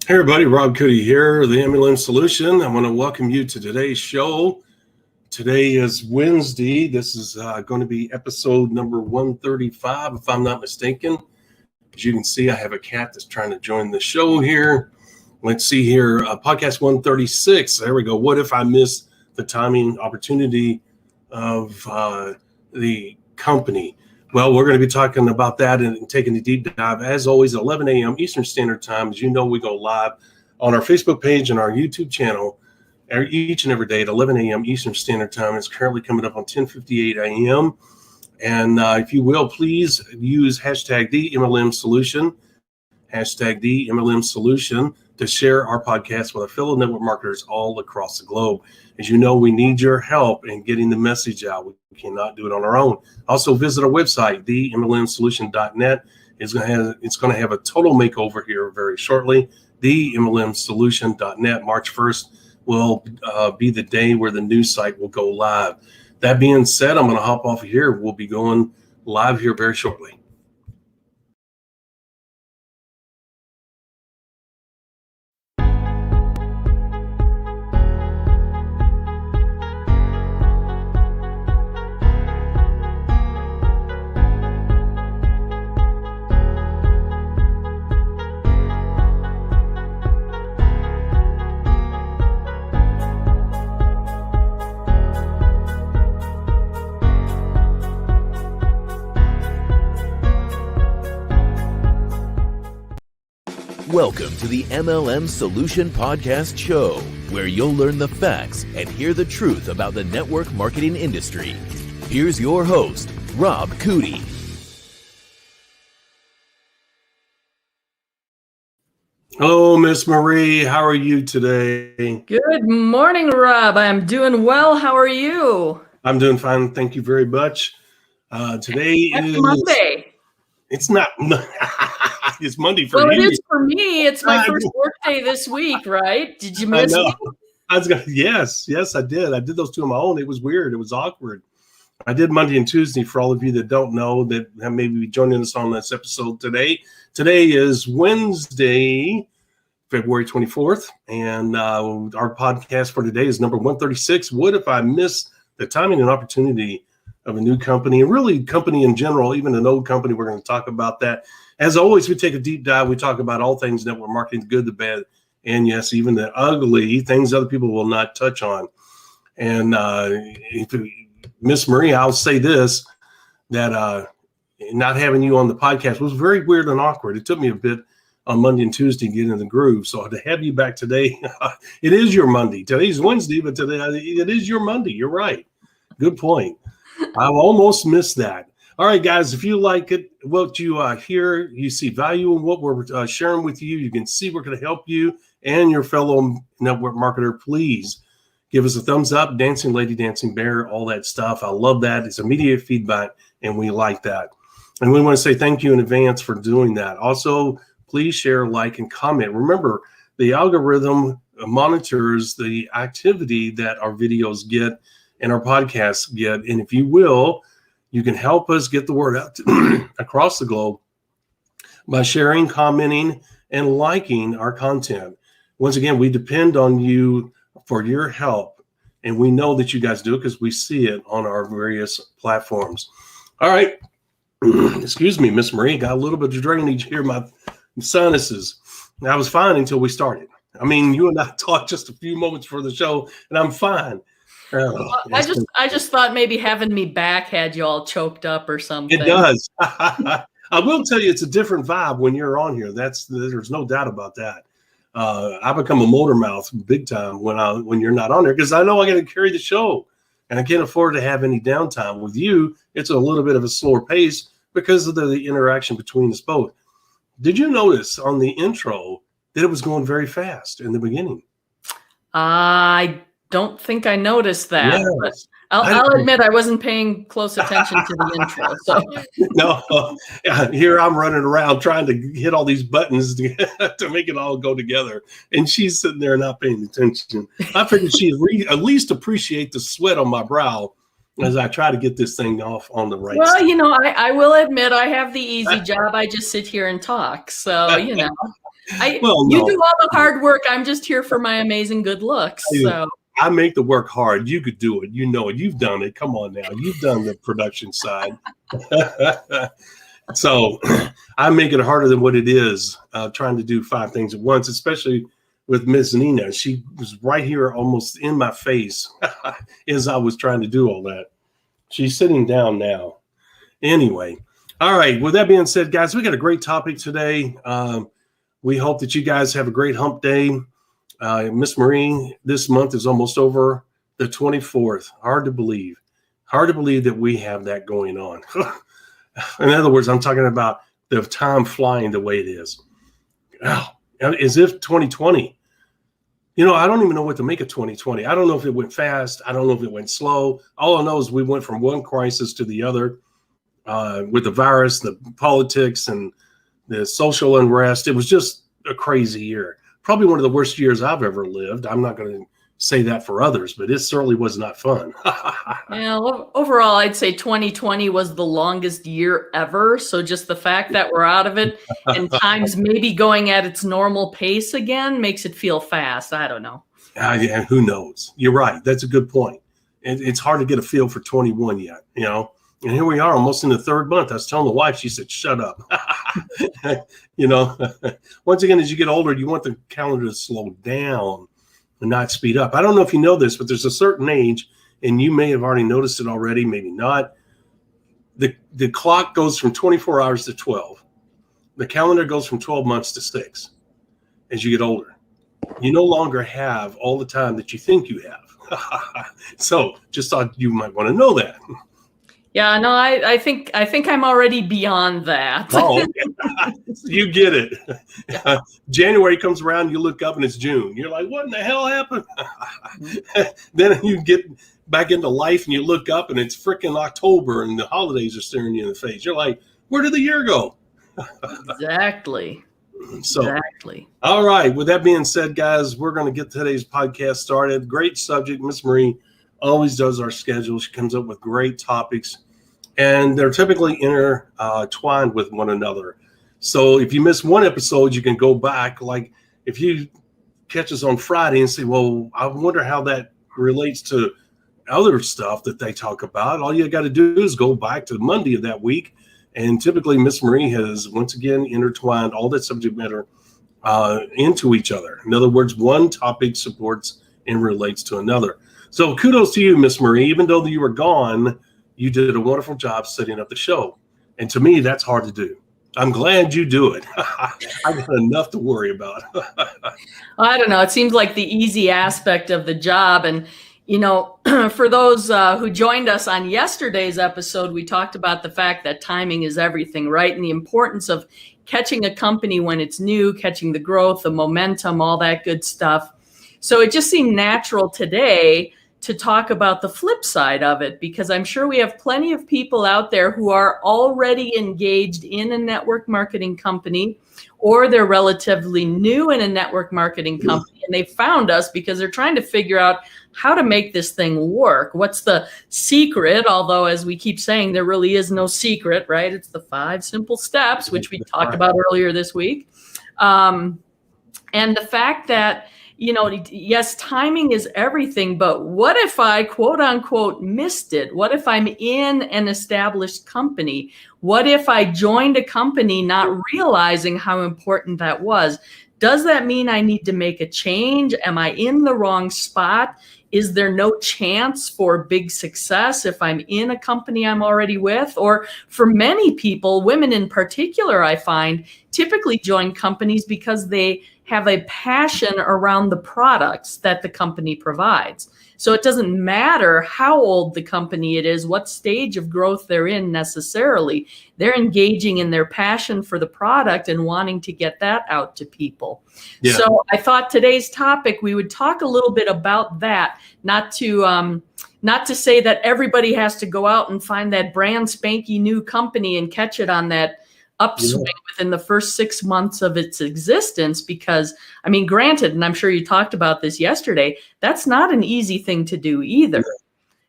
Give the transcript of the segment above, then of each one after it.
Hey everybody, Rob Cootie here, the MLM Solution. I want to welcome you to today's show. Today is Wednesday. This is going to be episode number 135, if I'm not mistaken. As you can see, I have a cat that's trying to join the show here. Let's see here, podcast 136. There we go. What if I miss the timing opportunity of the company? Well, we're going to be talking about that and taking a deep dive, as always, at 11 a.m. Eastern Standard Time. As you know, we go live on our Facebook page and our YouTube channel each and every day at 11 a.m. Eastern Standard Time. It's currently coming up on 10:58 a.m. And if you will, please use hashtag #DMLM Solution, hashtag #DMLM Solution, to share our podcast with our fellow network marketers all across the globe. As you know, we need your help in getting the message out. We cannot do it on our own. Also, visit our website, themlmsolution.net. It's going to have a total makeover here very shortly. Themlmsolution.net. March 1st will be the day where the new site will go live. That being said, I'm going to hop off of here. We'll be going live here very shortly. Welcome to the MLM Solution Podcast Show, where you'll learn the facts and hear the truth about the network marketing industry. Here's your host, Rob Cootie. Hello, Miss Marie. How are you today? Good morning, Rob. I'm doing well. How are you? I'm doing fine. Thank you very much. Today is Monday. It's not. It's Monday for you. you. Well, it is for me. It's my first work day this week, right? Did you miss me? Yes, I did. I did those two on my own. It was weird. It was awkward. I did Monday and Tuesday for all of you that don't know that may be joining us on this episode today. Today is Wednesday, February 24th, and our podcast for today is number 136. What if I miss the timing and opportunity of a new company, and really company in general, even an old company? We're going to talk about that. As always, we take a deep dive. We talk about all things network marketing, the good, the bad, and yes, even the ugly things other people will not touch on. And Miss Marie, I'll say this, that not having you on the podcast was very weird and awkward. It took me a bit on Monday and Tuesday to get in the groove. So to have you back today, it is your Monday. Today's Wednesday, but today it is your Monday. You're right. Good point. I almost missed that. All right, guys, if you like it, what you hear, you see value in what we're sharing with you, you can see we're going to help you and your fellow network marketer. Please give us a thumbs up, dancing lady, dancing bear, all that stuff. I love that. It's immediate feedback, and we like that. And we want to say thank you in advance for doing that. Also, please share, like, and comment. Remember, the algorithm monitors the activity that our videos get and our podcasts get. And if you will, you can help us get the word out across the globe by sharing, commenting, and liking our content. Once again, we depend on you for your help, and we know that you guys do it because we see it on our various platforms. All right. Excuse me, Miss Marie. Got a little bit of drainage here, my sinuses. I was fine until we started. I mean, you and I talked just a few moments for the show, and I'm fine. I just thought maybe having me back had you all choked up or something. It does. I will tell you, it's a different vibe when you're on here. There's no doubt about that. I become a motor mouth big time when you're not on there, because I know I got to carry the show, and I can't afford to have any downtime. With you, it's a little bit of a slower pace because of the interaction between us both. Did you notice on the intro that it was going very fast in the beginning? I don't think I noticed that. Yes. But I'll admit I wasn't paying close attention to the intro. So. No, here I'm running around trying to hit all these buttons to make it all go together. And she's sitting there not paying attention. I figured she'd at least appreciate the sweat on my brow as I try to get this thing off on the right side. Well, I will admit I have the easy job. I just sit here and talk. So, You do all the hard work. I'm just here for my amazing good looks. So I make the work hard. You could do it. You know it. You've done it. Come on now. You've done the production side. So I make it harder than what it is, trying to do 5 things at once, especially with Miss Nina. She was right here almost in my face as I was trying to do all that. She's sitting down now. Anyway, all right. With that being said, guys, we got a great topic today. We hope that you guys have a great hump day. Miss Marie, this month is almost over, the 24th. Hard to believe that we have that going on. In other words, I'm talking about the time flying the way it is. Wow. As if 2020, I don't even know what to make of 2020. I don't know if it went fast. I don't know if it went slow. All I know is we went from one crisis to the other with the virus, the politics, and the social unrest. It was just a crazy year. Probably one of the worst years I've ever lived. I'm not going to say that for others, but it certainly was not fun. Yeah, overall, I'd say 2020 was the longest year ever. So just the fact that we're out of it and times maybe going at its normal pace again makes it feel fast. I don't know. Yeah, who knows? You're right. That's a good point. It's hard to get a feel for 21 yet, And here we are almost in the 3rd month. I was telling the wife, she said, shut up. Once again, as you get older, you want the calendar to slow down and not speed up. I don't know if you know this, but there's a certain age, and you may have already noticed it already, maybe not. The clock goes from 24 hours to 12. The calendar goes from 12 months to 6 as you get older. You no longer have all the time that you think you have. So just thought you might want to know that. Yeah, no, I think I'm already beyond that. Oh, okay. You get it. January comes around, you look up and it's June. You're like, what in the hell happened? Then you get back into life and you look up and it's freaking October and the holidays are staring you in the face. You're like, where did the year go? Exactly. Exactly. All right. With that being said, guys, we're going to get today's podcast started. Great subject. Miss Marie always does our schedule. She comes up with great topics, and they're typically intertwined with one another. So if you miss one episode, you can go back. Like if you catch us on Friday and say, well, I wonder how that relates to other stuff that they talk about. All you got to do is go back to Monday of that week. And typically Miss Marie has once again intertwined all that subject matter into each other. In other words, one topic supports and relates to another. So kudos to you, Miss Marie. Even though you were gone, you did a wonderful job setting up the show. And to me, that's hard to do. I'm glad you do it. I got enough to worry about. I don't know. It seems like the easy aspect of the job. And, for those who joined us on yesterday's episode, we talked about the fact that timing is everything, right? And the importance of catching a company when it's new, catching the growth, the momentum, all that good stuff. So it just seemed natural today to talk about the flip side of it, because I'm sure we have plenty of people out there who are already engaged in a network marketing company, or they're relatively new in a network marketing company, and they found us because they're trying to figure out how to make this thing work. What's the secret? Although, as we keep saying, there really is no secret, right? It's the 5 simple steps, which we talked about earlier this week. And the fact that, yes, timing is everything, but what if I, quote unquote, missed it? What if I'm in an established company? What if I joined a company not realizing how important that was? Does that mean I need to make a change? Am I in the wrong spot? Is there no chance for big success if I'm in a company I'm already with? Or for many people, women in particular, I find typically join companies because they have a passion around the products that the company provides. So it doesn't matter how old the company it is, what stage of growth they're in necessarily. They're engaging in their passion for the product and wanting to get that out to people. Yeah. So I thought today's topic, we would talk a little bit about that, not to say that everybody has to go out and find that brand spanky new company and catch it on that upswing within the first 6 months of its existence, because, I mean, granted, and I'm sure you talked about this yesterday, that's not an easy thing to do either.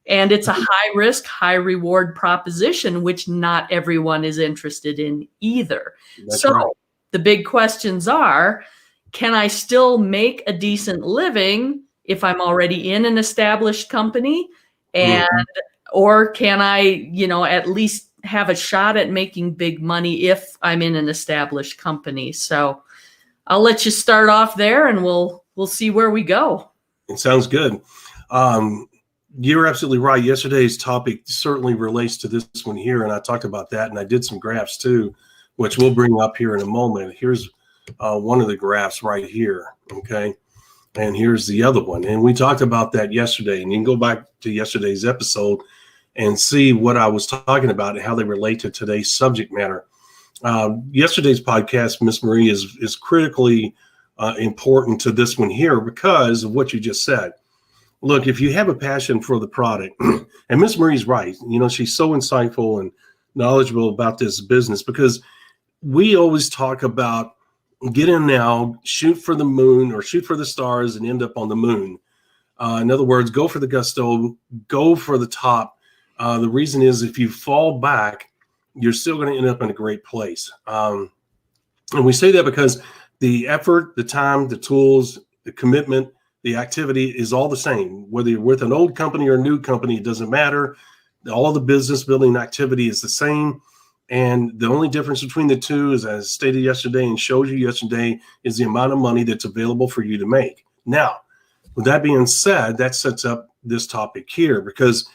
And it's a high risk, high reward proposition, which not everyone is interested in either. That's so right. the big questions are, can I still make a decent living if I'm already in an established company? And or can I, at least have a shot at making big money if I'm in an established company? So I'll let you start off there, and we'll see where we go. It sounds good. You're absolutely right. Yesterday's topic certainly relates to this one here, and I talked about that, and I did some graphs too, which we'll bring up here in a moment. Here's one of the graphs right here, okay? And here's the other one. And we talked about that yesterday, and you can go back to yesterday's episode and see what I was talking about and how they relate to today's subject matter. Yesterday's podcast, Miss Marie, is critically important to this one here because of what you just said. Look, if you have a passion for the product, and Miss Marie's right, she's so insightful and knowledgeable about this business, because we always talk about get in now, shoot for the moon or shoot for the stars and end up on the moon. In other words, go for the gusto, go for the top. The reason is if you fall back, you're still going to end up in a great place. And we say that because the effort, the time, the tools, the commitment, the activity is all the same. Whether you're with an old company or a new company, it doesn't matter. All the business building activity is the same. And the only difference between the two, as I stated yesterday and showed you yesterday, is the amount of money that's available for you to make. Now, with that being said, that sets up this topic here because,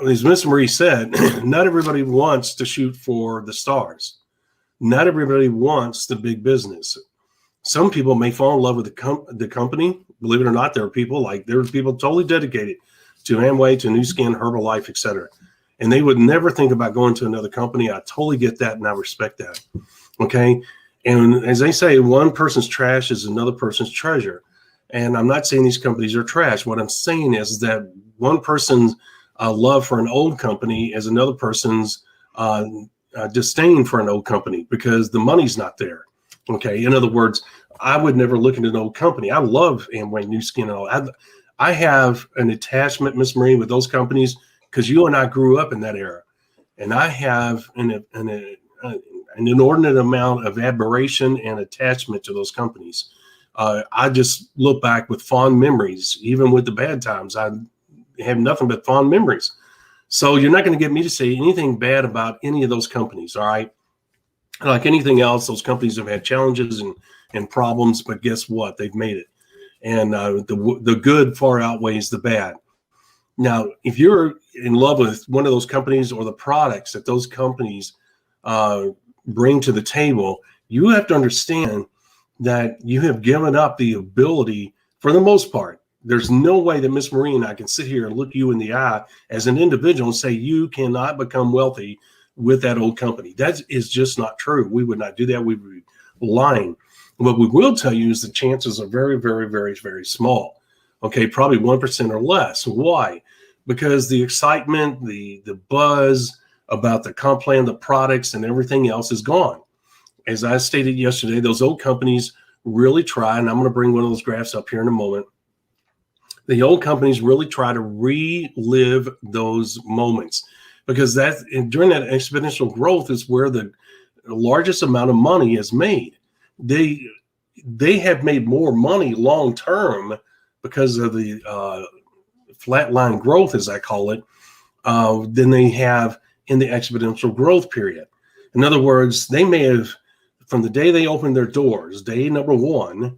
as Miss Marie said, not everybody wants to shoot for the stars. Not everybody wants the big business. Some people may fall in love with the company. Believe it or not, there are people totally dedicated to Amway, to Nu Skin, Herbalife, etc. And they would never think about going to another company. I totally get that, and I respect that. Okay? And as they say, one person's trash is another person's treasure. And I'm not saying these companies are trash. What I'm saying is that one person's love for an old company is another person's disdain for an old company because the money's not there. Okay. In other words, I would never look at an old company. I love Amway, Nu Skin, and all. I have an attachment, Miss Marie, with those companies because you and I grew up in that era, and I have an inordinate amount of admiration and attachment to those companies. I just look back with fond memories, even with the bad times. I have nothing but fond memories. So you're not going to get me to say anything bad about any of those companies. All right. Like anything else, those companies have had challenges and problems, but guess what? They've made it. And the good far outweighs the bad. Now, if you're in love with one of those companies or the products that those companies bring to the table, you have to understand that you have given up the ability, for the most part. There's no way that Miss Marie and I can sit here and look you in the eye as an individual and say you cannot become wealthy with that old company. That is just not true. We would not do that. We would be lying. What we will tell you is the chances are very, very, very, very small. Okay, probably 1% or less. Why? Because the excitement, the buzz about the comp plan, the products, and everything else is gone. As I stated yesterday, those old companies really try, and I'm going to bring one of those graphs up here in a moment. The old companies really try to relive those moments because during that exponential growth is where the largest amount of money is made. They have made more money long term because of the flatline growth, as I call it, than they have in the exponential growth period. In other words, they may have, from the day they opened their doors, day number one,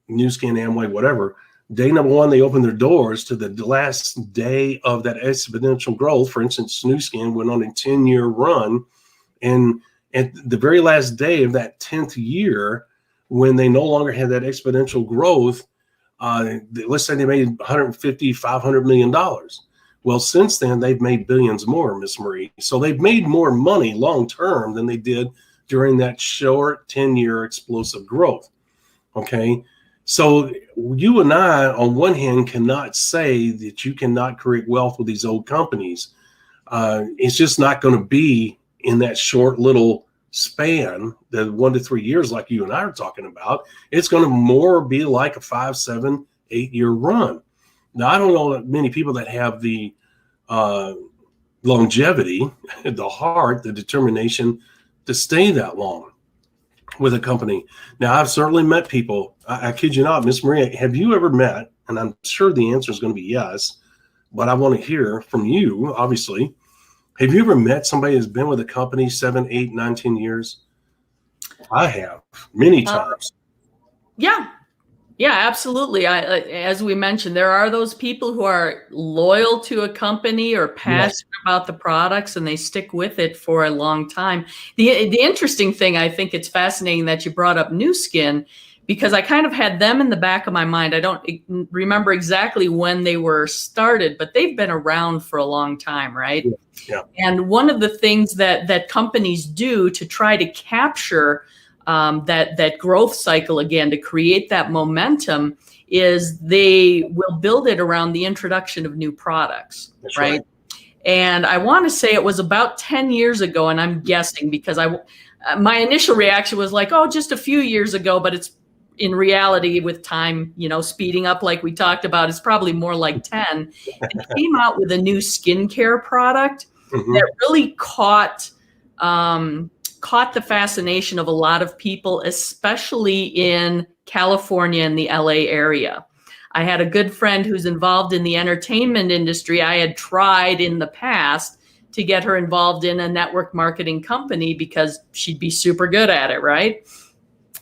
Nu Skin, Amway, whatever, day number one, they opened their doors to the last day of that exponential growth. For instance, Nu Skin went on a 10-year run, and at the very last day of that 10th year, when they no longer had that exponential growth, let's say they made $150, $500 million. Well, since then, they've made billions more, Miss Marie. So they've made more money long term than they did during that short 10-year explosive growth. Okay. So you and I, on one hand, cannot say that you cannot create wealth with these old companies. It's just not going to be in that short little span, the 1 to 3 years like you and I are talking about. It's going to more be like a 5, 7, 8-year run. Now, I don't know many people that have the longevity, the heart, the determination to stay that long. with a company. Now, I've certainly met people. I kid you not, Miss Maria, have you ever met, and I'm sure the answer is going to be yes, but I want to hear from you, obviously. Have you ever met somebody who's been with a company 7, 8, 9, 10 years? I have, many times. Yeah. Yeah, absolutely. As we mentioned, there are those people who are loyal to a company or passionate about the products, and they stick with it for a long time. The interesting thing, I think it's fascinating that you brought up Nu Skin, because I kind of had them in the back of my mind. I don't remember exactly when they were started, but they've been around for a long time, right? Yeah. And one of the things that companies do to try to capture that growth cycle again, to create that momentum, is they will build it around the introduction of new products. That's right. And I want to say it was about 10 years ago, and I'm guessing because my initial reaction was like, oh, just a few years ago, but it's in reality, with time, speeding up like we talked about, it's probably more like 10. It came out with a new skincare product that really caught the fascination of a lot of people, especially in California and the LA area. I had a good friend who's involved in the entertainment industry. I had tried in the past to get her involved in a network marketing company because she'd be super good at it, right?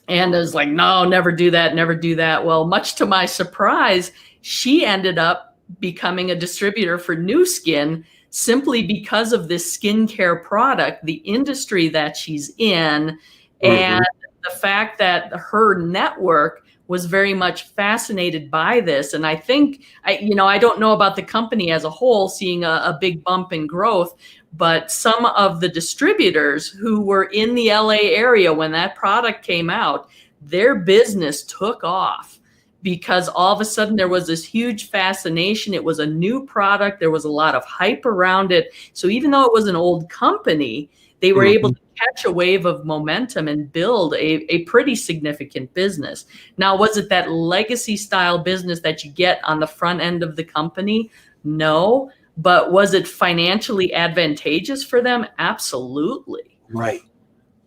And I was like, no, never do that, never do that. Well, much to my surprise, she ended up becoming a distributor for Nu Skin, simply because of this skincare product, the industry that she's in, and the fact that her network was very much fascinated by this. And I think, I don't know about the company as a whole seeing a big bump in growth, but some of the distributors who were in the LA area when that product came out, their business took off, because all of a sudden there was this huge fascination. It was a new product. There was a lot of hype around it. So even though it was an old company, they were able to catch a wave of momentum and build a pretty significant business. Now, was it that legacy style business that you get on the front end of the company? No. But was it financially advantageous for them? Absolutely. Right.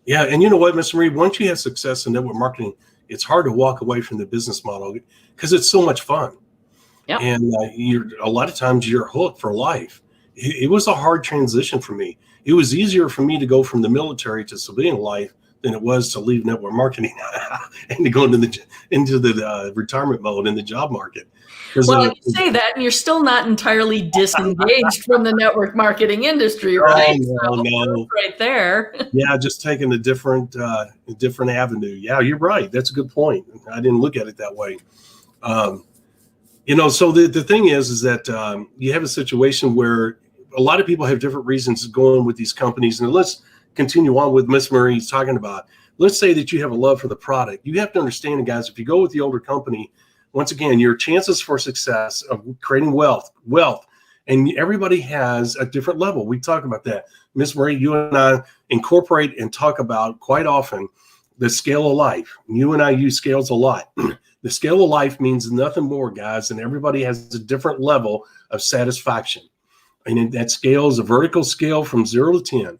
Yeah. And you know what, Ms. Marie, once you have success in network marketing, it's hard to walk away from the business model because it's so much fun. Yep. And a lot of times you're hooked for life. It was a hard transition for me. It was easier for me to go from the military to civilian life than it was to leave network marketing and to go into the retirement mode in the job market. Well, you say that, and you're still not entirely disengaged from the network marketing industry, right? No. Right there. Yeah, just taking a different avenue. Yeah, you're right. That's a good point. I didn't look at it that way. So the thing is that you have a situation where a lot of people have different reasons going with these companies. And let's continue on with Miss Marie's talking about. Let's say that you have a love for the product. You have to understand, guys, if you go with the older company, once again, your chances for success of creating wealth, and everybody has a different level. We talk about that. Miss Marie, you and I incorporate and talk about quite often the scale of life. You and I use scales a lot. The scale of life means nothing more, guys, and everybody has a different level of satisfaction. And that scale is a vertical scale from 0 to 10.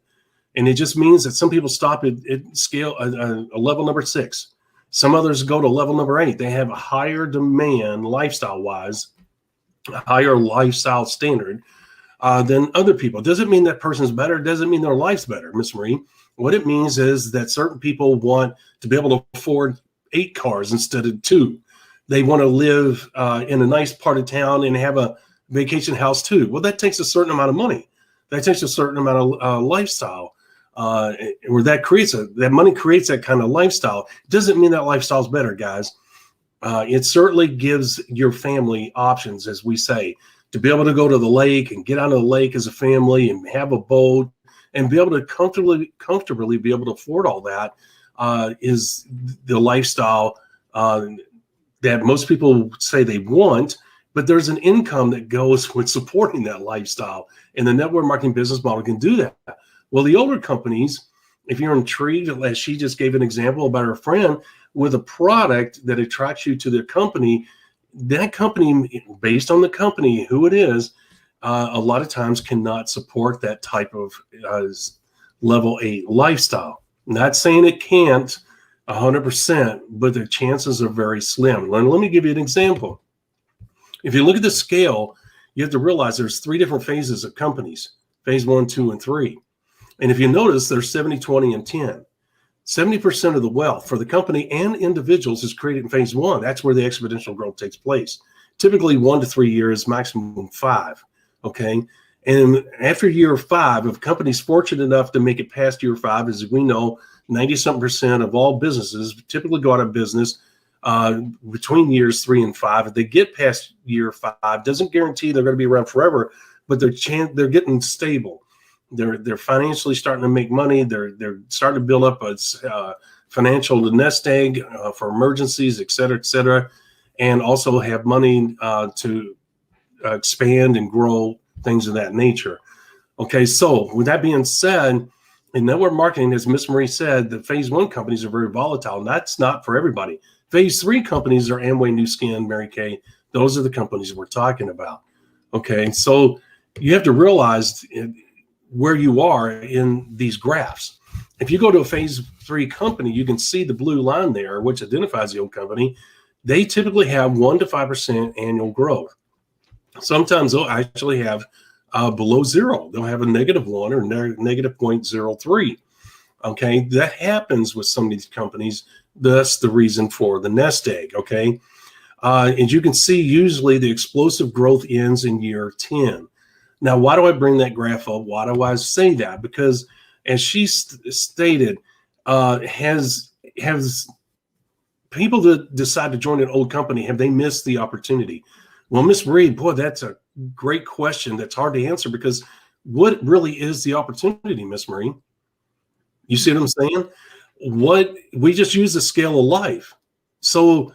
And it just means that some people stop at scale a level number 6. Some others go to level number 8. They have a higher demand lifestyle-wise, a higher lifestyle standard than other people. Doesn't mean that person's better. Doesn't mean their life's better, Miss Marie. What it means is that certain people want to be able to afford 8 cars instead of 2. They want to live in a nice part of town and have a vacation house too. Well, that takes a certain amount of money. That takes a certain amount of lifestyle. Where that money creates that kind of lifestyle. It doesn't mean that lifestyle is better, guys. It certainly gives your family options, as we say, to be able to go to the lake and get onto the lake as a family and have a boat and be able to comfortably be able to afford all that is the lifestyle that most people say they want. But there's an income that goes with supporting that lifestyle, and the network marketing business model can do that. Well, the older companies, if you're intrigued, as she just gave an example about her friend, with a product that attracts you to their company, that company, based on the company, who it is, a lot of times cannot support that type of level 8 lifestyle. Not saying it can't, 100%, but the chances are very slim. Let me give you an example. If you look at the scale, you have to realize there's 3 different phases of companies: phase 1, 2, and 3. And if you notice, there's 70, 20, and 10. 70% of the wealth for the company and individuals is created in phase 1. That's where the exponential growth takes place. Typically 1 to 3 years, maximum 5. Okay. And after year 5, if a company's fortunate enough to make it past year 5, as we know, 90-something% of all businesses typically go out of business between years 3 and 5. If they get past year 5, doesn't guarantee they're going to be around forever, but they're getting stable. They're financially starting to make money. They're starting to build up a financial nest egg for emergencies, et cetera, and also have money to expand and grow, things of that nature. Okay, so with that being said, in network marketing, as Miss Marie said, the phase 1 companies are very volatile, and that's not for everybody. Phase 3 companies are Amway, New Skin, Mary Kay. Those are the companies we're talking about. Okay, so you have to realize where you are in these graphs. If you go to a phase 3 company, you can see the blue line there, which identifies the old company. They typically have 1 to 5% annual growth. Sometimes they'll actually have below 0. They'll have a -1 or negative 0.03. Okay, that happens with some of these companies. That's the reason for the nest egg. Okay, and you can see usually the explosive growth ends in year 10. Now, why do I bring that graph up? Why do I say that? Because, as she stated, has people that decide to join an old company, have they missed the opportunity? Well, Miss Marie, boy, that's a great question. That's hard to answer, because what really is the opportunity, Miss Marie? You see what I'm saying? We just use the scale of life. So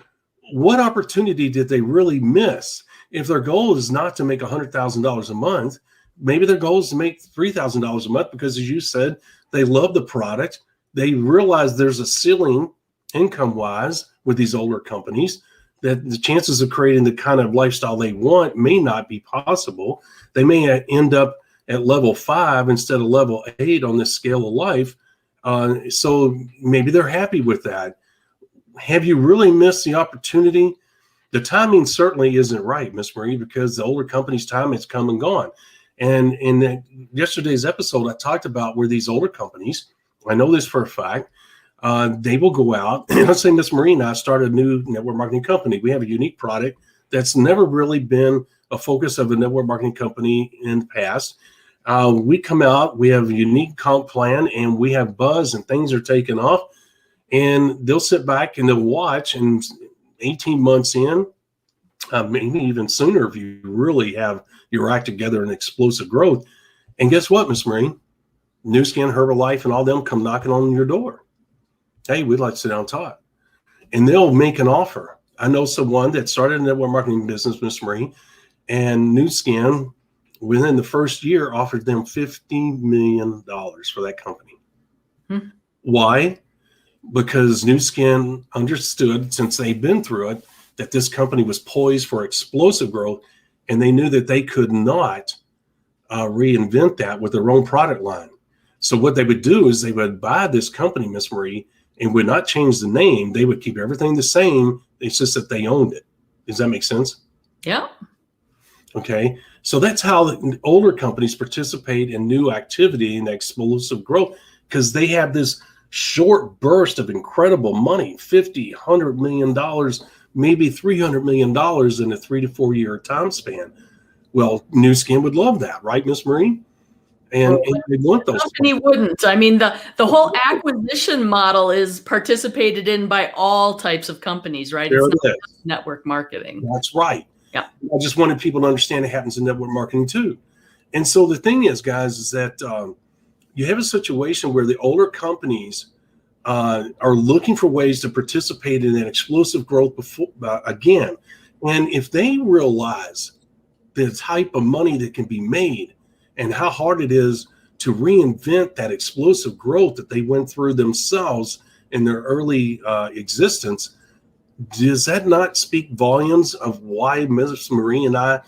what opportunity did they really miss? If their goal is not to make $100,000 a month, maybe their goal is to make $3,000 a month, because, as you said, they love the product. They realize there's a ceiling income-wise with these older companies, that the chances of creating the kind of lifestyle they want may not be possible. They may end up at level 5 instead of level 8 on this scale of life. So maybe they're happy with that. Have you really missed the opportunity? The timing certainly isn't right, Miss Marie, because the older company's time has come and gone. And in yesterday's episode, I talked about where these older companies, I know this for a fact, they will go out, and let's say Miss Marie and I started a new network marketing company. We have a unique product that's never really been a focus of a network marketing company in the past. We come out, we have a unique comp plan, and we have buzz, and things are taking off. And they'll sit back and they'll watch, and 18 months in, maybe even sooner, if you really have your act together in explosive growth. And guess what, Miss Marie? New Skin, Herbalife, and all them come knocking on your door. Hey, we'd like to sit down and talk. And they'll make an offer. I know someone that started a network marketing business, Miss Marie, and New Skin, within the first year, offered them $50 million for that company. Why? Because New Skin understood, since they'd been through it, that this company was poised for explosive growth, and they knew that they could not reinvent that with their own product line. So what they would do is they would buy this company, Miss Marie, and would not change the name. They would keep everything the same. It's just that they owned it. Does that make sense? Yeah. Okay. So that's how the older companies participate in new activity and explosive growth, because they have this short burst of incredible money, $50, $100 million, maybe $300 million in a 3 to 4 year time span. Well, New Skin would love that, right, Miss Marie? And they want those. Company wouldn't. I mean, the whole acquisition model is participated in by all types of companies, right? It's not just network marketing. That's right. Yeah. I just wanted people to understand it happens in network marketing too. And so the thing is, guys, is that you have a situation where the older companies are looking for ways to participate in that explosive growth again. And if they realize the type of money that can be made and how hard it is to reinvent that explosive growth that they went through themselves in their early existence, does that not speak volumes of why Ms. Marie and I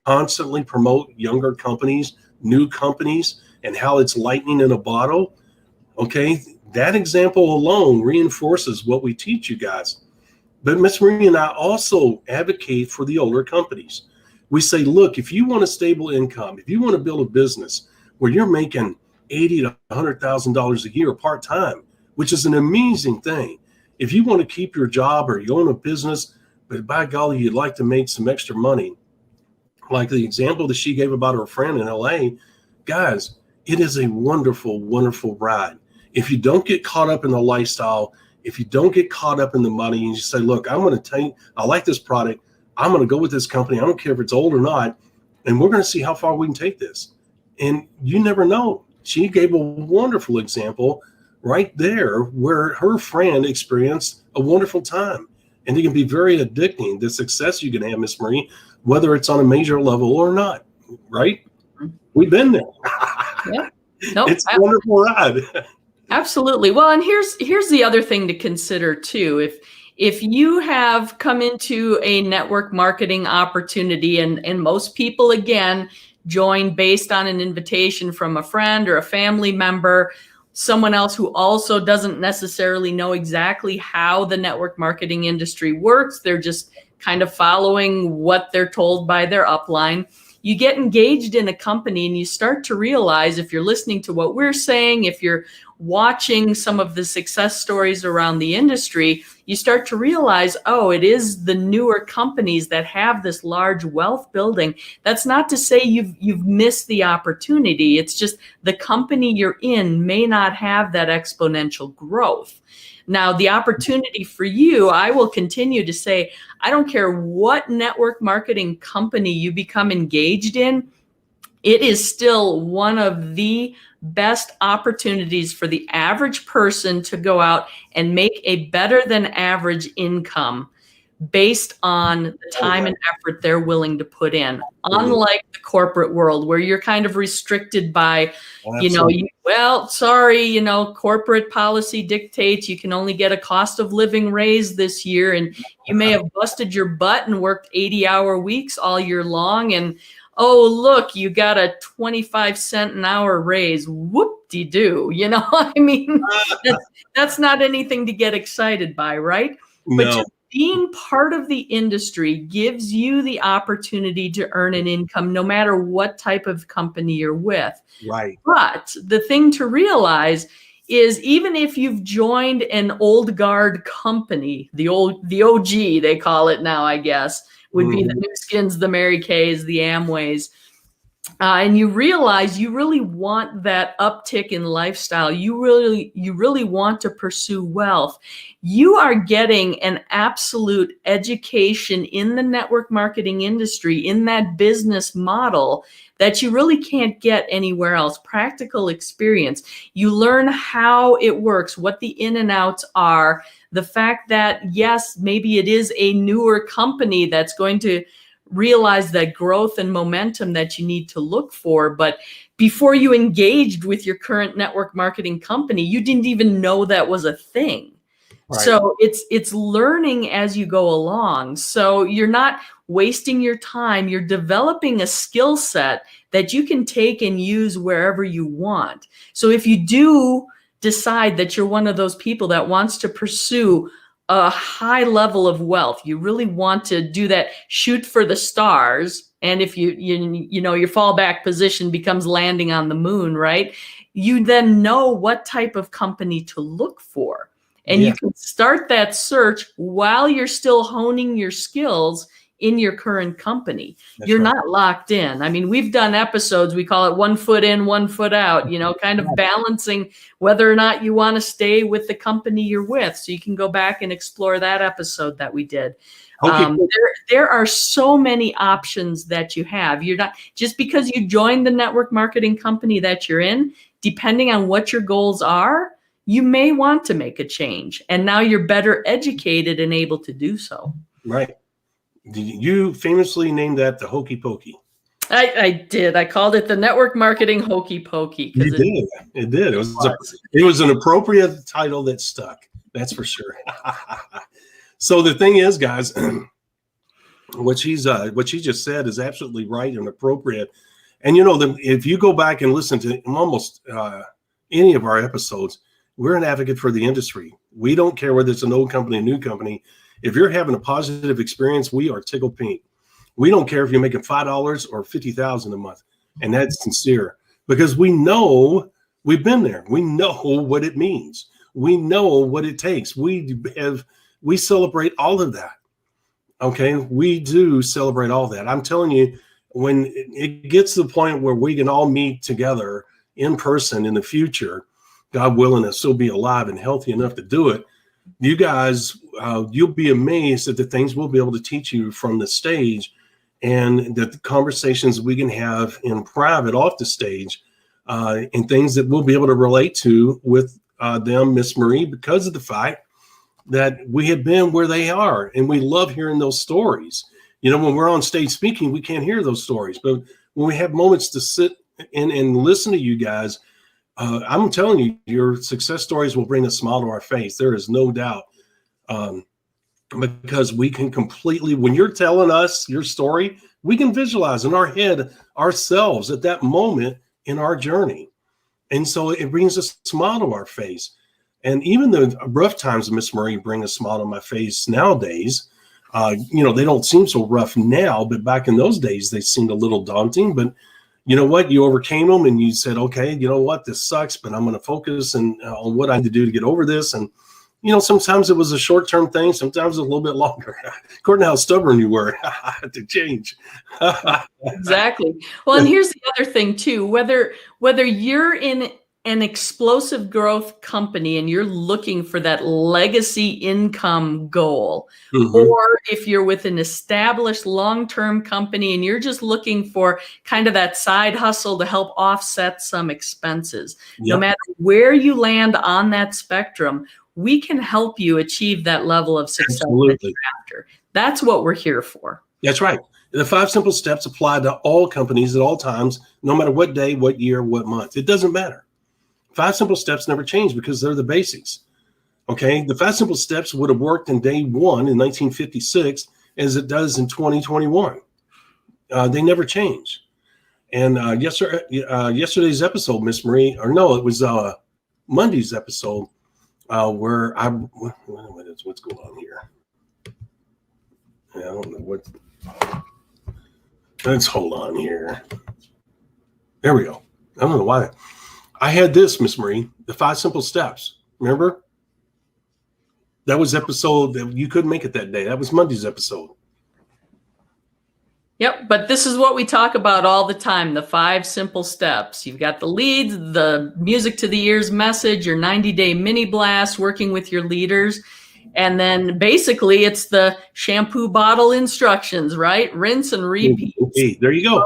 constantly promote younger companies, new companies, and how it's lightning in a bottle? Okay, That example alone reinforces what we teach you guys. But Miss Marie and I also advocate for the older companies. We say, look, if you want a stable income, if you want to build a business where you're making $80,000 to $100,000 a year part-time, which is an amazing thing. If you want to keep your job or you own a business, but by golly, you'd like to make some extra money, like the example that she gave about her friend in LA, guys, it is a wonderful, wonderful ride. If you don't get caught up in the lifestyle, if you don't get caught up in the money and you say, look, I'm going to take, I like this product. I'm going to go with this company. I don't care if it's old or not. And we're going to see how far we can take this. And you never know. She gave a wonderful example right there where her friend experienced a wonderful time. And it can be very addicting, the success you can have, Miss Marie, whether it's on a major level or not, right? We've been there. Yeah. Nope. It's a wonderful ride. Absolutely. Well, and here's the other thing to consider too. If you have come into a network marketing opportunity, and most people, again, join based on an invitation from a friend or a family member, someone else who also doesn't necessarily know exactly how the network marketing industry works. They're just kind of following what they're told by their upline. You get engaged in a company and you start to realize, if you're listening to what we're saying, if you're watching some of the success stories around the industry, you start to realize, oh, it is the newer companies that have this large wealth building. That's not to say you've missed the opportunity. It's just the company you're in may not have that exponential growth. Now, the opportunity for you, I will continue to say, I don't care what network marketing company you become engaged in, it is still one of the best opportunities for the average person to go out and make a better than average income based on the time and effort they're willing to put in. Unlike the corporate world where you're kind of restricted by, corporate policy dictates you can only get a cost of living raise this year, and you may have busted your butt and worked 80-hour weeks all year long, and oh, look, you got a 25-cent an hour raise. Whoop-de-doo. I mean, that's not anything to get excited by, right? No. But just being part of the industry gives you the opportunity to earn an income no matter what type of company you're with. Right. But the thing to realize is, even if you've joined an old guard company, the OG, they call it now, I guess, would be the New Skins, the Mary Kays, the Amways. And you realize you really want that uptick in lifestyle. You really want to pursue wealth. You are getting an absolute education in the network marketing industry, in that business model that you really can't get anywhere else. Practical experience. You learn how it works, what the in and outs are. The fact that, yes, maybe it is a newer company that's going to realize that growth and momentum that you need to look for. But before you engaged with your current network marketing company, you didn't even know that was a thing. Right. So it's learning as you go along. So you're not wasting your time. You're developing a skill set that you can take and use wherever you want. So if you do decide that you're one of those people that wants to pursue a high level of wealth, you really want to do that, shoot for the stars. And if your fallback position becomes landing on the moon, right? You then know what type of company to look for. And you can start that search while you're still honing your skills in your current company. You're not locked in. I mean, we've done episodes, we call it 1 foot in, 1 foot out, kind of balancing whether or not you want to stay with the company you're with. So you can go back and explore that episode that we did. Okay. There are so many options that you have. You're not, just because you joined the network marketing company that you're in, depending on what your goals are, you may want to make a change. And now you're better educated and able to do so. Right. You famously named that the Hokey Pokey. I did. I called it the network marketing Hokey Pokey. You did. It did. It was an appropriate title that stuck. That's for sure. So the thing is, guys, what she just said is absolutely right and appropriate. And if you go back and listen to almost any of our episodes, we're an advocate for the industry. We don't care whether it's an old company, a new company. If you're having a positive experience, we are tickled pink. We don't care if you're making $5 or $50,000 a month. And that's sincere because we know we've been there. We know what it means. We know what it takes. We celebrate all of that. Okay. We do celebrate all that. I'm telling you, when it gets to the point where we can all meet together in person in the future, God willing, to still be alive and healthy enough to do it, you guys, you'll be amazed at the things we'll be able to teach you from the stage, and the conversations we can have in private off the stage, and things that we'll be able to relate to with them, Miss Marie, because of the fact that we have been where they are, and we love hearing those stories. You know, when we're on stage speaking, we can't hear those stories, but when we have moments to sit and listen to you guys, I'm telling you, your success stories will bring a smile to our face. There is no doubt, because we can completely, when you're telling us your story, we can visualize in our head ourselves at that moment in our journey. And so it brings a smile to our face. And even the rough times of Miss Marie bring a smile to my face nowadays. You know, they don't seem so rough now, but back in those days, they seemed a little daunting. But you know what? You overcame them and you said, okay, you know what? This sucks, but I'm going to focus on what I need to do to get over this. And, you know, sometimes it was a short-term thing. Sometimes a little bit longer, according to how stubborn you were to change. Exactly. Well, and here's the other thing too, whether you're in an explosive growth company and you're looking for that legacy income goal, or if you're with an established long-term company and you're just looking for kind of that side hustle to help offset some expenses, no matter where you land on that spectrum, we can help you achieve that level of success. Absolutely. After. That's what we're here for. That's right. The 5 simple steps apply to all companies at all times, no matter what day, what year, what month. It doesn't matter. 5 simple steps never change because they're the basics. Okay. The 5 simple steps would have worked in day one in 1956 as it does in 2021. They never change. And yesterday's episode, Miss Marie, or no, it was Monday's episode where what's going on here? I don't know what. Let's hold on here. There we go. I don't know why. I had this, Miss Marie, the 5 simple steps. Remember? That was episode that you couldn't make it that day. That was Monday's episode. Yep. But this is what we talk about all the time, the 5 simple steps. You've got the leads, the music to the ears message, your 90-day mini blast, working with your leaders. And then basically it's the shampoo bottle instructions, right? Rinse and repeat. Hey, there you go.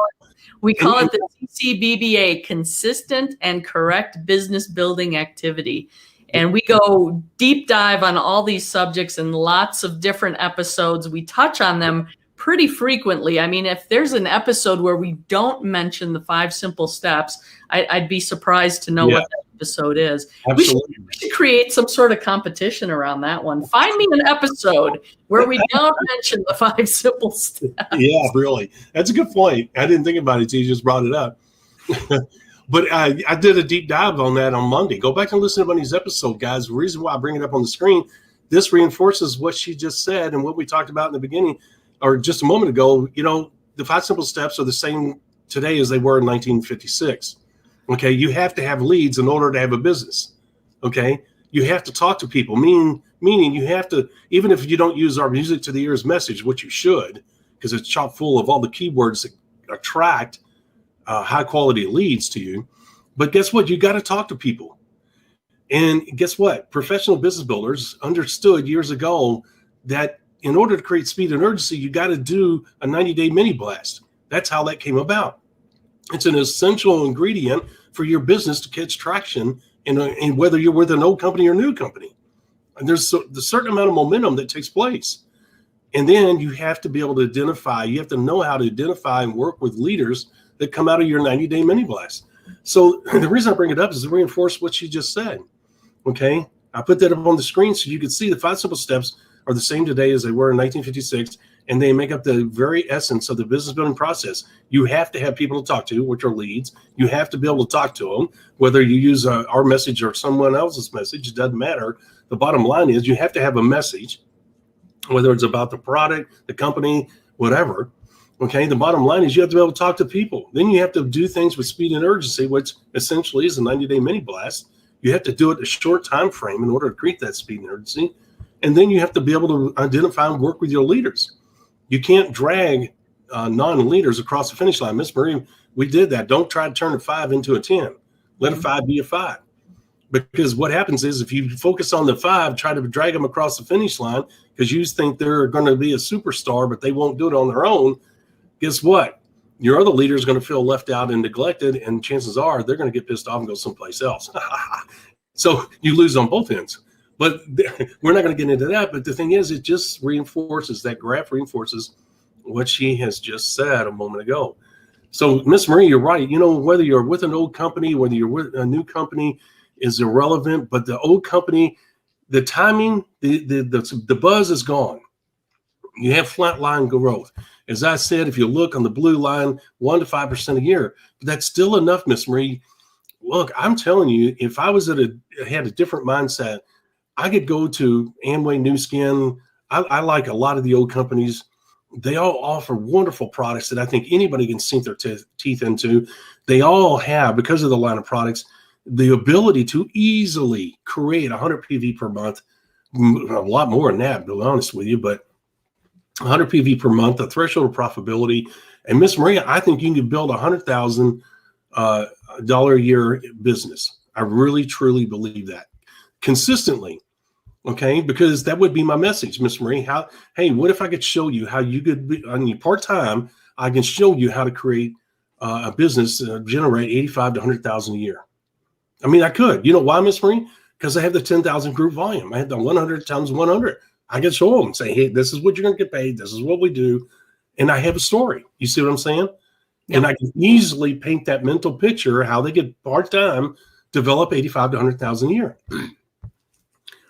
We call it the CCBBA, consistent and correct business building activity. And we go deep dive on all these subjects in lots of different episodes. We touch on them pretty frequently. I mean, if there's an episode where we don't mention the 5 simple steps, I'd be surprised to know what that episode is. Absolutely. We should create some sort of competition around that one. Find me an episode where we don't mention the 5 simple steps. Yeah, really. That's a good point. I didn't think about it until you just brought it up. But I did a deep dive on that on Monday. Go back and listen to Monday's episode, guys. The reason why I bring it up on the screen, this reinforces what she just said and what we talked about in the beginning, or just a moment ago. You know, the 5 simple steps are the same today as they were in 1956. Okay, you have to have leads in order to have a business. Okay, you have to talk to people, meaning you have to, even if you don't use our music to the ears message, which you should, because it's chock full of all the keywords that attract high quality leads to you. But guess what? You got to talk to people. And guess what? Professional business builders understood years ago that in order to create speed and urgency, you got to do a 90-day mini blast. That's how that came about. It's an essential ingredient for your business to catch traction, in whether you're with an old company or new company. And there's a certain amount of momentum that takes place. And then you have to be able to identify, you have to know how to identify and work with leaders that come out of your 90-day mini blast. So the reason I bring it up is to reinforce what she just said. Okay. I put that up on the screen so you can see the 5 simple steps are the same today as they were in 1956. and they make up the very essence of the business building process. You have to have people to talk to, which are leads. You have to be able to talk to them, whether you use our message or someone else's message, it doesn't matter. The bottom line is you have to have a message, whether it's about the product, the company, whatever. Okay, the bottom line is you have to be able to talk to people. Then you have to do things with speed and urgency, which essentially is a 90-day mini blast. You have to do it in a short time frame in order to create that speed and urgency. And then you have to be able to identify and work with your leaders. You can't drag non-leaders across the finish line. Miss Marie, we did that. Don't try to turn a 5 into a 10. Let a 5 be a 5. Because what happens is if you focus on the 5, try to drag them across the finish line because you think they're going to be a superstar, but they won't do it on their own. Guess what? Your other leader is going to feel left out and neglected, and chances are they're going to get pissed off and go someplace else. So you lose on both ends. But we're not going to get into that. But the thing is, it just reinforces, that graph reinforces what she has just said a moment ago. So, Miss Marie, you're right. You know, whether you're with an old company, whether you're with a new company is irrelevant. But the old company, the timing, the buzz is gone. You have flatline growth. As I said, if you look on the blue line, 1 to 5% a year, but that's still enough, Miss Marie. Look, I'm telling you, if I was had a different mindset, I could go to Amway, New Skin. I like a lot of the old companies. They all offer wonderful products that I think anybody can sink their teeth into. They all have, because of the line of products, the ability to easily create 100 PV per month, a lot more than that, to be honest with you, but 100 PV per month, a threshold of profitability. And Miss Maria, I think you can build $100,000 a year business. I really, truly believe that consistently. Okay, because that would be my message, Miss Marie. Hey, what if I could show you how you could be on your part-time? I can show you how to create a business, generate 85 to 100,000 a year. I mean, I could. You know why, Miss Marie? Because I have the 10,000 group volume. I have the 100 times 100. I can show them, say, hey, this is what you're going to get paid. This is what we do. And I have a story. You see what I'm saying? Yep. And I can easily paint that mental picture how they get part-time, develop 85 to 100,000 a year.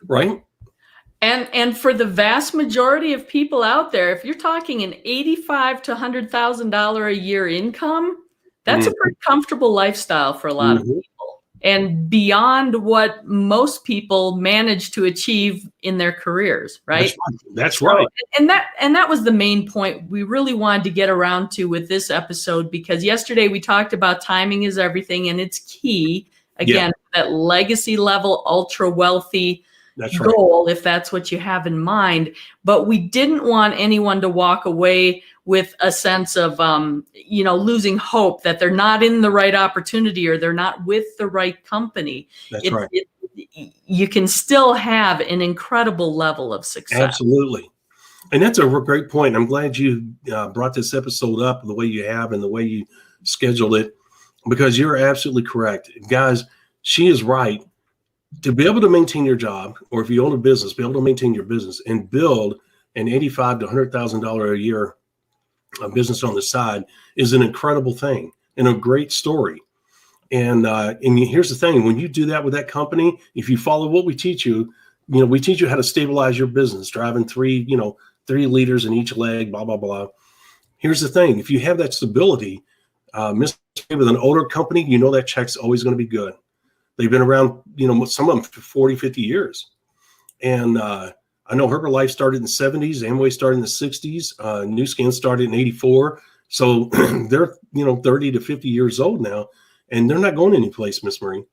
Right? And for the vast majority of people out there, if you're talking an $85,000 to $100,000 a year income, that's a pretty comfortable lifestyle for a lot of people, and beyond what most people manage to achieve in their careers, right? That's right. And that was the main point we really wanted to get around to with this episode, because yesterday we talked about timing is everything, and it's key again, that legacy level, ultra wealthy goal, if that's what you have in mind. But we didn't want anyone to walk away with a sense of, losing hope that they're not in the right opportunity or they're not with the right company. That's right. You can still have an incredible level of success. Absolutely. And that's a great point. I'm glad you brought this episode up the way you have and the way you scheduled it, because you're absolutely correct. Guys, she is right. To be able to maintain your job, or if you own a business, be able to maintain your business and build an $85,000 to $100,000 a year business on the side is an incredible thing and a great story. And here's the thing: when you do that with that company, if you follow what we teach you, we teach you how to stabilize your business, driving three leaders in each leg, blah blah blah. Here's the thing: if you have that stability, with an older company, that check's always going to be good. They've been around, some of them for 40, 50 years. And I know Herbalife started in the 70s. Amway started in the 60s. New Skin started in 84. So they're, 30 to 50 years old now, and they're not going anyplace, Miss Marie.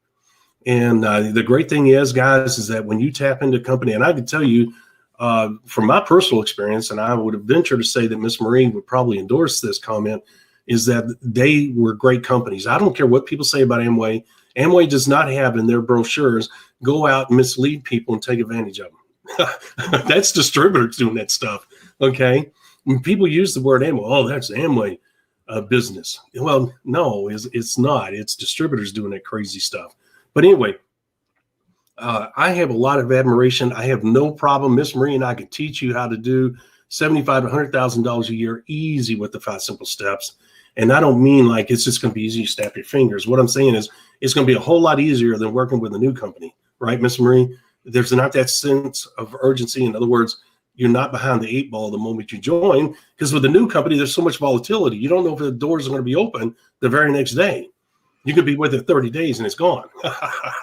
And the great thing is, guys, is that when you tap into a company, and I can tell you from my personal experience, and I would venture to say that Miss Marie would probably endorse this comment, is that they were great companies. I don't care what people say about Amway. Amway does not have in their brochures, go out and mislead people and take advantage of them. That's distributors doing that stuff. Okay. When people use the word Amway, oh, that's Amway business. Well, no, it's not. It's distributors doing that crazy stuff. But anyway, I have a lot of admiration. I have no problem. Miss Marie and I could teach you how to do $75,000 to $100,000 a year easy with the 5 simple steps. And I don't mean like it's just going to be easy to snap your fingers. What I'm saying is it's going to be a whole lot easier than working with a new company, right, Miss Marie? There's not that sense of urgency. In other words, you're not behind the 8 ball the moment you join, because with a new company, there's so much volatility. You don't know if the doors are going to be open the very next day. You could be with it 30 days and it's gone.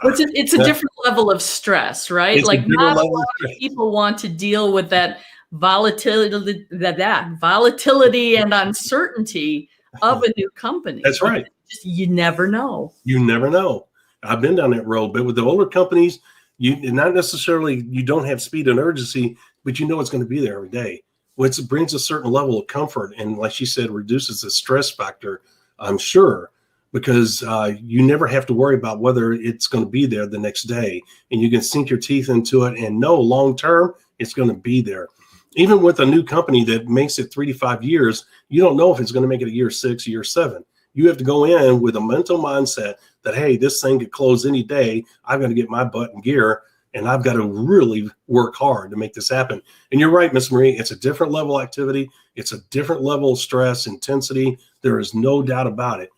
It's a different level of stress, right? It's like not a lot of people want to deal with that volatility, that volatility and uncertainty of a new company. That's right. You never know. You never know. I've been down that road, but with the older companies, you not necessarily, you don't have speed and urgency, but you know it's going to be there every day, which brings a certain level of comfort. And like she said, reduces the stress factor, I'm sure, because you never have to worry about whether it's going to be there the next day, and you can sink your teeth into it and know long term it's going to be there. Even with a new company that makes it 3 to 5 years, you don't know if it's going to make it a year 6, year 7. You have to go in with a mental mindset that, hey, this thing could close any day. I've got to get my butt in gear, and I've got to really work hard to make this happen. And you're right, Miss Marie, it's a different level of activity. It's a different level of stress, intensity. There is no doubt about it.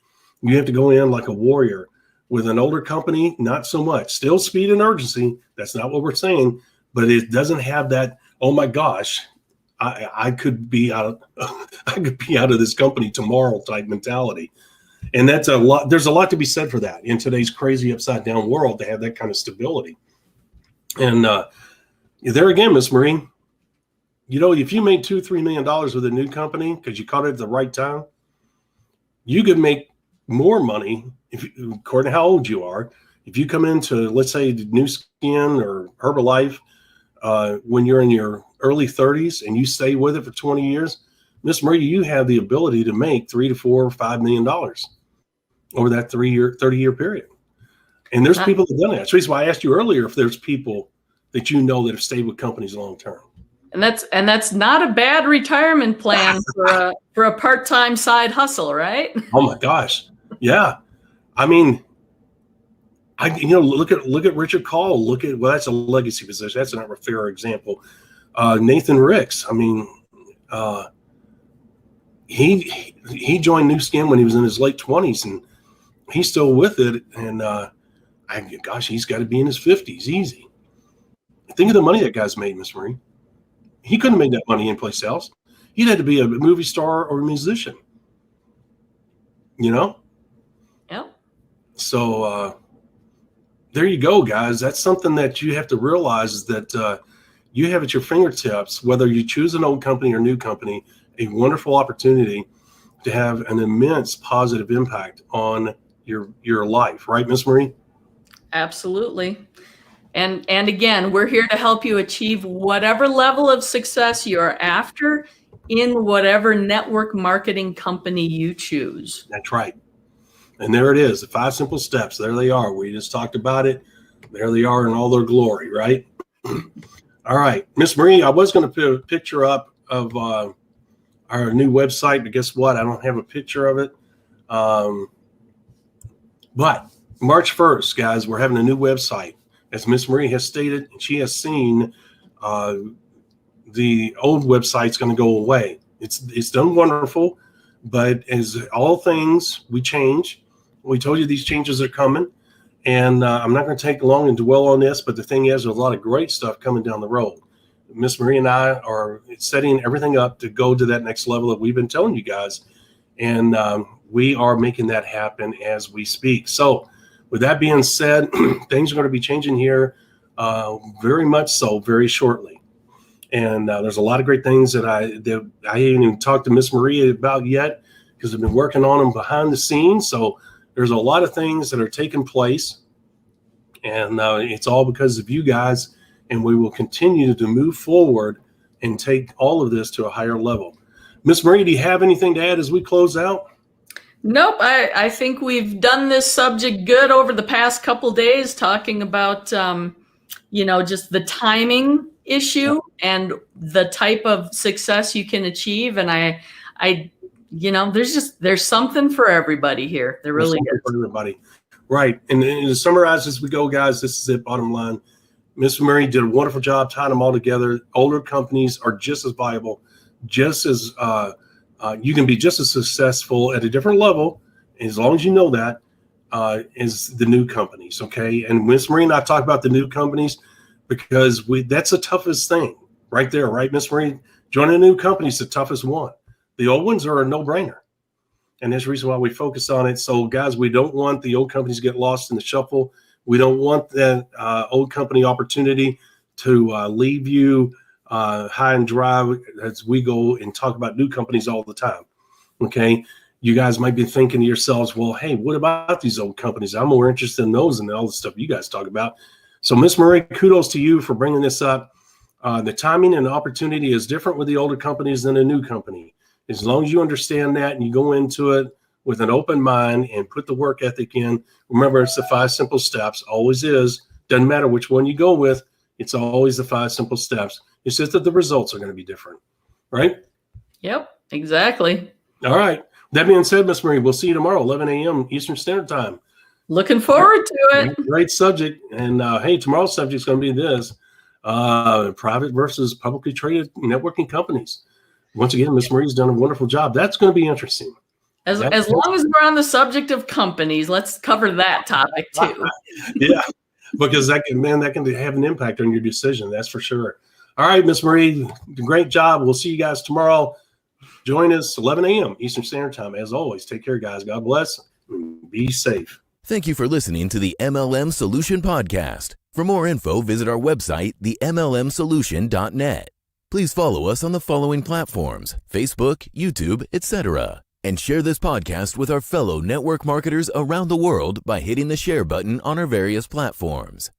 You have to go in like a warrior. With an older company, not so much. Still speed and urgency. That's not what we're saying, but it doesn't have that, oh my gosh, I could be out of this company tomorrow type mentality. And that's a lot. There's a lot to be said for that in today's crazy upside down world, to have that kind of stability. And there again, Miss Marie, you know, if you made $2-3 million with a new company because you caught it at the right time, you could make more money according to how old you are. If you come into, let's say, New Skin or Herbalife when you're in your early 30s and you stay with it for 20 years, Miss Marie, you have the ability to make $3 to $4 or $5 million over that 30-year period. And there's people that have done that. That's the reason why I asked you earlier if there's people that you know that have stayed with companies long term. And that's not a bad retirement plan for a part-time side hustle, right? Oh my gosh, yeah. I mean, look at Richard Call. That's a legacy position. That's not a fair example. Nathan Ricks. I mean, he joined New Skin when he was in his late 20s, and he's still with it. And he's got to be in his 50s, easy. Think of the money that guy's made, Miss Marie. He couldn't have made that money anyplace else. He'd had to be a movie star or a musician. You know? Yeah. So there you go, guys. That's something that you have to realize, is that you have at your fingertips, whether you choose an old company or new company, a wonderful opportunity to have an immense positive impact on your life. Right, Miss Marie? Absolutely. And again, we're here to help you achieve whatever level of success you're after in whatever network marketing company you choose. That's right. And there it is, the 5 simple steps. There they are. We just talked about it. There they are in all their glory, right? All right, Miss Marie, I was going to put a picture up of our new website, but guess what? I don't have a picture of it. But March 1st, guys, we're having a new website. As Miss Marie has stated, and she has seen, the old website's going to go away. It's done wonderful, but as all things, we change. We told you these changes are coming, and I'm not going to take long and dwell on this, but the thing is, there's a lot of great stuff coming down the road. Miss Marie and I are setting everything up to go to that next level that we've been telling you guys, and we are making that happen as we speak. So with that being said, things are going to be changing here very much so very shortly. And there's a lot of great things that I haven't even talked to Miss Marie about yet, because I've been working on them behind the scenes. So there's a lot of things that are taking place, and it's all because of you guys. And we will continue to move forward and take all of this to a higher level. Miss Marie, do you have anything to add as we close out? Nope. I think we've done this subject good over the past couple days, talking about, just the timing issue and the type of success you can achieve. And there's something for everybody here. There really is. For everybody. Right. And to summarize as we go, guys, this is it, bottom line. Miss Marie did a wonderful job tying them all together. Older companies are just as viable, just as you can be just as successful at a different level, as long as you know that, as the new companies, okay? And Miss Marie and I talk about the new companies because that's the toughest thing. right there, right, Miss Marie? Joining a new company is the toughest one. The old ones are a no-brainer. And that's the reason why we focus on it. So, guys, we don't want the old companies to get lost in the shuffle. We don't want that old company opportunity to leave you high and dry as we go and talk about new companies all the time. Okay. You guys might be thinking to yourselves, well, hey, what about these old companies? I'm more interested in those and all the stuff you guys talk about. So, Miss Marie, kudos to you for bringing this up. The timing and opportunity is different with the older companies than a new company. As long as you understand that and you go into it with an open mind and put the work ethic in, remember, it's the 5 simple steps. Always is. Doesn't matter which one you go with. It's always the 5 simple steps. It's just that the results are going to be different, right? Yep, exactly. All right. That being said, Miss Marie, we'll see you tomorrow, 11 a.m. Eastern Standard Time. Looking forward to it. Great subject. And hey, tomorrow's subject is going to be this, private versus publicly traded networking companies. Once again, Miss Marie's done a wonderful job. That's going to be interesting. As long as we're on the subject of companies, let's cover that topic too. Yeah, because that can have an impact on your decision. That's for sure. All right, Miss Marie, great job. We'll see you guys tomorrow. Join us 11 a.m. Eastern Standard Time. As always, take care, guys. God bless. Be safe. Thank you for listening to the MLM Solution Podcast. For more info, visit our website, themlmsolution.net. Please follow us on the following platforms: Facebook, YouTube, etc. And share this podcast with our fellow network marketers around the world by hitting the share button on our various platforms.